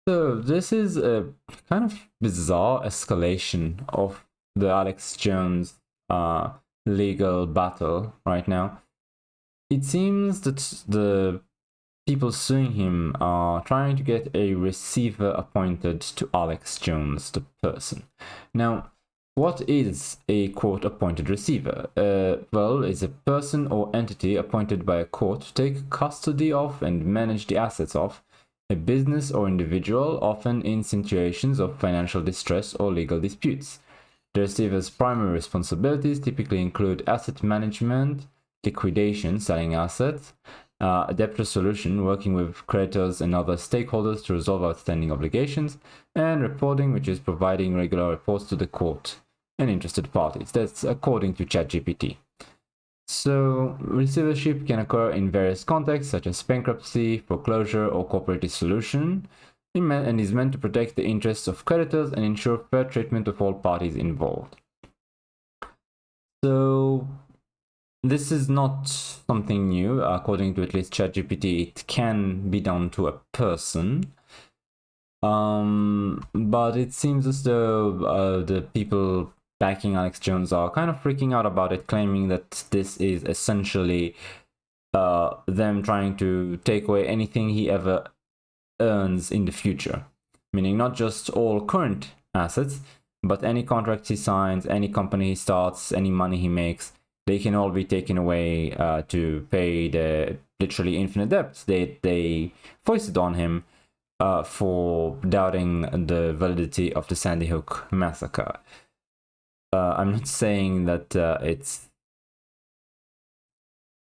So this is a kind of bizarre escalation of the Alex Jones uh, legal battle right now. It seems that the people suing him are trying to get a receiver appointed to Alex Jones, the person. Now, what is a court appointed receiver? Well, it's a person or entity appointed by a court to take custody of and manage the assets of a business or individual, often in situations of financial distress or legal disputes. The receiver's primary responsibilities typically include asset management, liquidation, selling assets, debt resolution, working with creditors and other stakeholders to resolve outstanding obligations, and reporting, which is providing regular reports to the court and interested parties. That's according to ChatGPT. So, receivership can occur in various contexts, such as bankruptcy, foreclosure, or corporate dissolution, and is meant to protect the interests of creditors and ensure fair treatment of all parties involved. So, this is not something new, according to at least ChatGPT. It can be done to a person, but it seems as though the people backing Alex Jones are kind of freaking out about it, claiming that this is essentially them trying to take away anything he ever earns in the future, meaning not just all current assets, but any contract he signs, any company he starts, any money he makes. They can all be taken away to pay the literally infinite debts they foisted on him for doubting the validity of the Sandy Hook massacre. I'm not saying that it's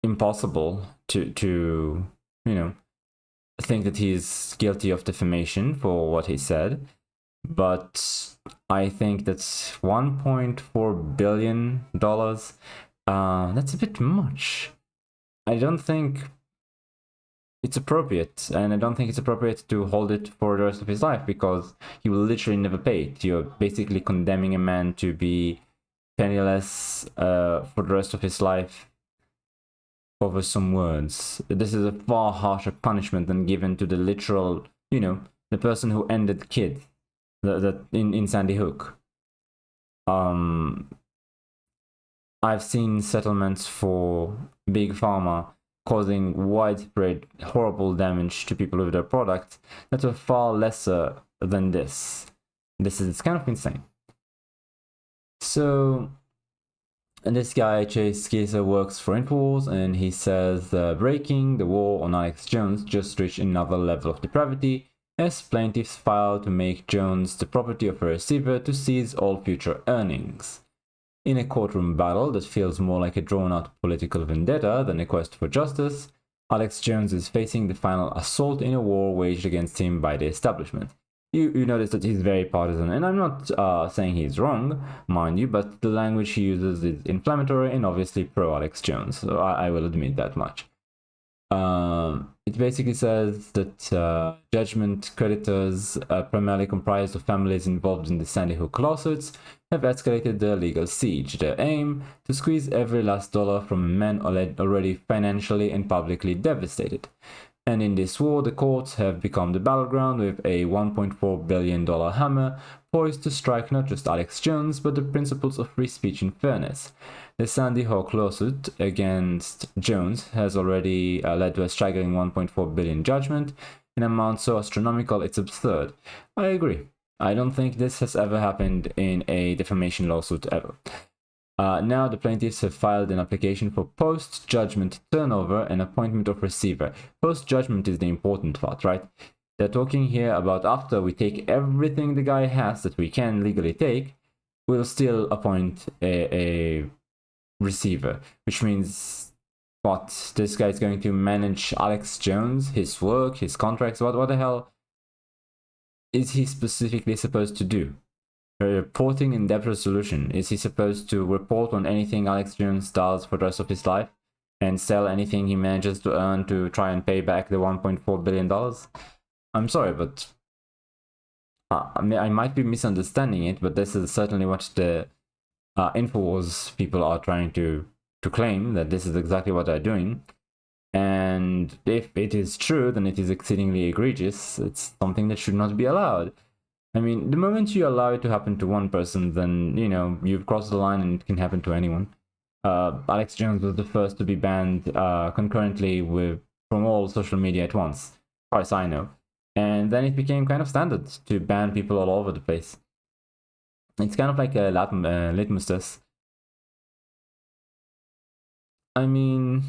impossible to think that he's guilty of defamation for what he said, but I think that's $1.4 billion. That's a bit much. I don't think it's appropriate, and I don't think it's appropriate to hold it for the rest of his life, because he will literally never pay it. You're basically condemning a man to be penniless for the rest of his life over some words. This is a far harsher punishment than given to the literal, the person who ended the kid that in Sandy Hook. I've seen settlements for big pharma causing widespread horrible damage to people with their products that are far lesser than this. This is kind of insane. So, and this guy, Chase Kaiser, works for InfoWars, and he says breaking the war on Alex Jones just reached another level of depravity as plaintiffs filed to make Jones the property of a receiver to seize all future earnings. In a courtroom battle that feels more like a drawn-out political vendetta than a quest for justice, Alex Jones is facing the final assault in a war waged against him by the establishment. You notice that he's very partisan, and I'm not saying he's wrong, mind you, but the language he uses is inflammatory and obviously pro-Alex Jones, so I will admit that much. It basically says that judgment creditors, primarily comprised of families involved in the Sandy Hook lawsuits, have escalated their legal siege. Their aim to squeeze every last dollar from a man already financially and publicly devastated. And in this war, the courts have become the battleground, with a $1.4 billion hammer poised to strike not just Alex Jones, but the principles of free speech and fairness. The Sandy Hook lawsuit against Jones has already led to a staggering $1.4 billion judgment, an amount so astronomical it's absurd. I agree. I don't think this has ever happened in a defamation lawsuit ever. Now the plaintiffs have filed an application for post-judgment turnover and appointment of receiver. Post-judgment is the important part, right? They're talking here about after we take everything the guy has that we can legally take, we'll still appoint a receiver, which means what? This guy's going to manage Alex Jones, his work, his contracts. What the hell is he specifically supposed to do? Reporting and debt resolution. Is he supposed to report on anything Alex Jones does for the rest of his life and sell anything he manages to earn to try and pay back the $1.4 billion? I'm sorry, but I might be misunderstanding it, but this is certainly what the InfoWars people are trying to claim, that this is exactly what they're doing. And if it is true, then it is exceedingly egregious. It's something that should not be allowed. I mean, the moment you allow it to happen to one person, then, you know, you've crossed the line and it can happen to anyone. Alex Jones was the first to be banned concurrently from all social media at once, as far as I know. And then it became kind of standard to ban people all over the place. It's kind of like a litmus test. I mean,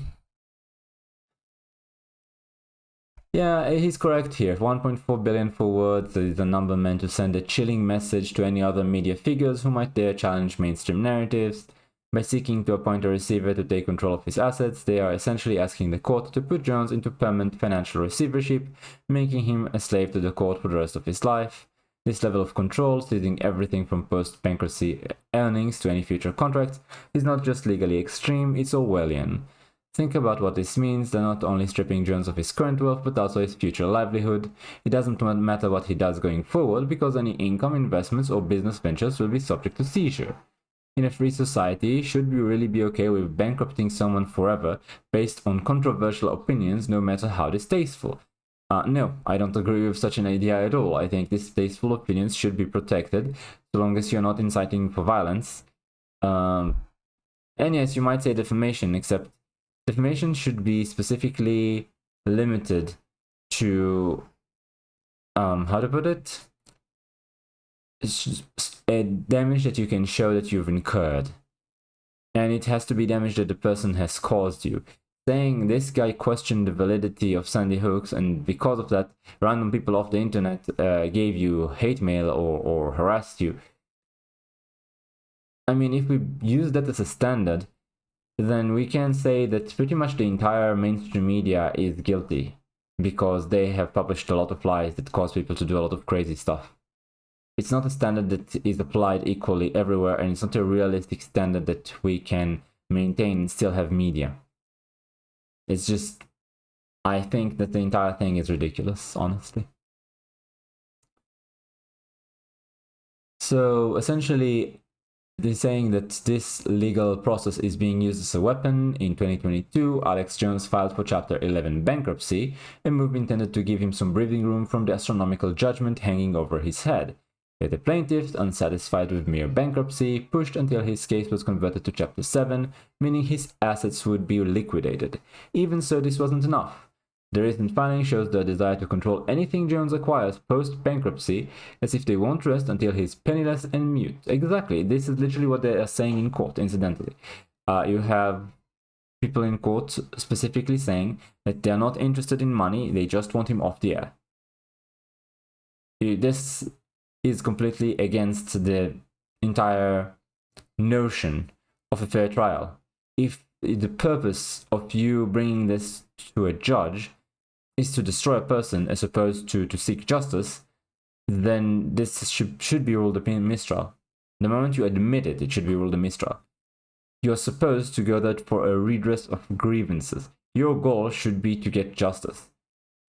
yeah, he's correct here. 1.4 billion forwards is a number meant to send a chilling message to any other media figures who might dare challenge mainstream narratives. By seeking to appoint a receiver to take control of his assets, they are essentially asking the court to put Jones into permanent financial receivership, making him a slave to the court for the rest of his life. This level of control, seizing everything from post-bankruptcy earnings to any future contracts, is not just legally extreme, it's Orwellian. Think about what this means. They're not only stripping Jones of his current wealth, but also his future livelihood. It doesn't matter what he does going forward, because any income, investments, or business ventures will be subject to seizure. In a free society, should we really be okay with bankrupting someone forever based on controversial opinions, no matter how distasteful? No, I don't agree with such an idea at all. I think distasteful opinions should be protected, so long as you're not inciting for violence. And yes, you might say defamation, except defamation should be specifically limited to, how to put it? It's a damage that you can show that you've incurred. And it has to be damage that the person has caused you. Saying this guy questioned the validity of Sandy Hooks, and because of that, random people off the internet gave you hate mail or harassed you. I mean, if we use that as a standard, then we can say that pretty much the entire mainstream media is guilty, because they have published a lot of lies that cause people to do a lot of crazy stuff. It's not a standard that is applied equally everywhere, and it's not a realistic standard that we can maintain and still have media. It's just, I think that the entire thing is ridiculous, honestly. So essentially, they're saying that this legal process is being used as a weapon. In 2022, Alex Jones filed for Chapter 11 bankruptcy, a move intended to give him some breathing room from the astronomical judgment hanging over his head. Yet the plaintiff, unsatisfied with mere bankruptcy, pushed until his case was converted to Chapter 7, meaning his assets would be liquidated. Even so, this wasn't enough. The recent filing shows their desire to control anything Jones acquires post-bankruptcy, as if they won't rest until he's penniless and mute. Exactly, this is literally what they are saying in court, incidentally. You have people in court specifically saying that they're not interested in money, they just want him off the air. This is completely against the entire notion of a fair trial. If the purpose of you bringing this to a judge is to destroy a person as opposed to seek justice, then this should be ruled a mistrial. The moment you admit it, it should be ruled a mistrial. You're supposed to go there for a redress of grievances. Your goal should be to get justice,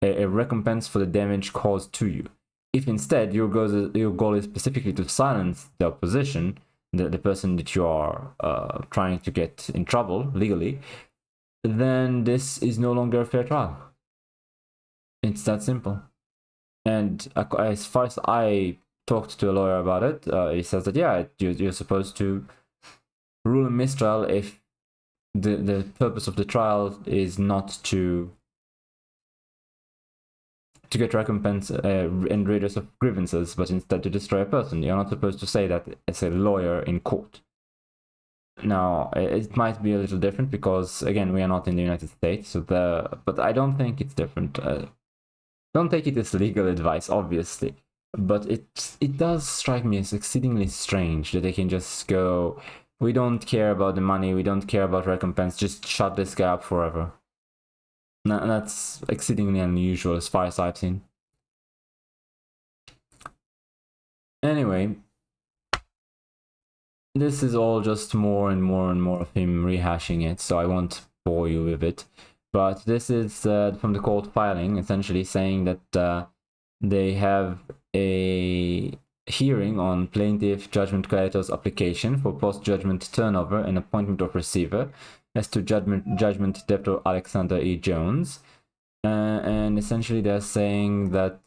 a recompense for the damage caused to you. If instead your goal is specifically to silence the opposition, the person that you are trying to get in trouble legally, then this is no longer a fair trial. It's that simple. And as far as I talked to a lawyer about it, he says that, yeah, you're supposed to rule a mistrial if the purpose of the trial is not to get recompense and redress of grievances, but instead to destroy a person. You're not supposed to say that as a lawyer in court. Now, it might be a little different because, again, we are not in the United States, but I don't think it's different. Don't take it as legal advice, obviously, but it does strike me as exceedingly strange that they can just go, we don't care about the money, we don't care about recompense, just shut this guy up forever. That's exceedingly unusual as far as I've seen. Anyway, this is all just more and more and more of him rehashing it, so I won't bore you with it. But this is from the court filing, essentially saying that they have a hearing on plaintiff judgment creditor's application for post-judgment turnover and appointment of receiver. as to judgment debtor Alexander E. Jones. And essentially they're saying that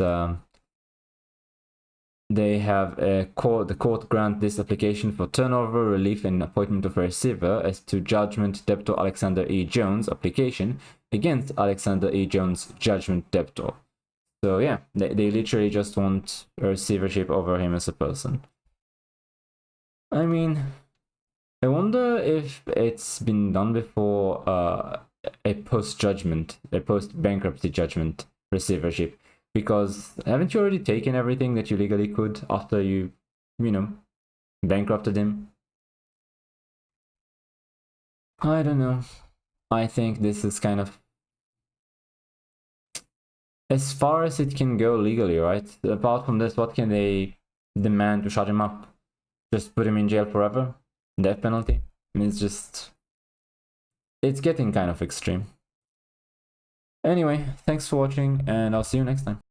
the court grant this application for turnover, relief, and appointment of a receiver as to judgment debtor Alexander E. Jones application against Alexander E. Jones judgment debtor. So yeah, they literally just want a receivership over him as a person. I mean, I wonder if it's been done before, a post-bankruptcy judgment receivership. Because haven't you already taken everything that you legally could after you bankrupted him? I don't know. I think this is kind of as far as it can go legally, right? Apart from this, what can they demand to shut him up? Just put him in jail forever? Death penalty? I mean, it's getting kind of extreme. Anyway, thanks for watching, and I'll see you next time.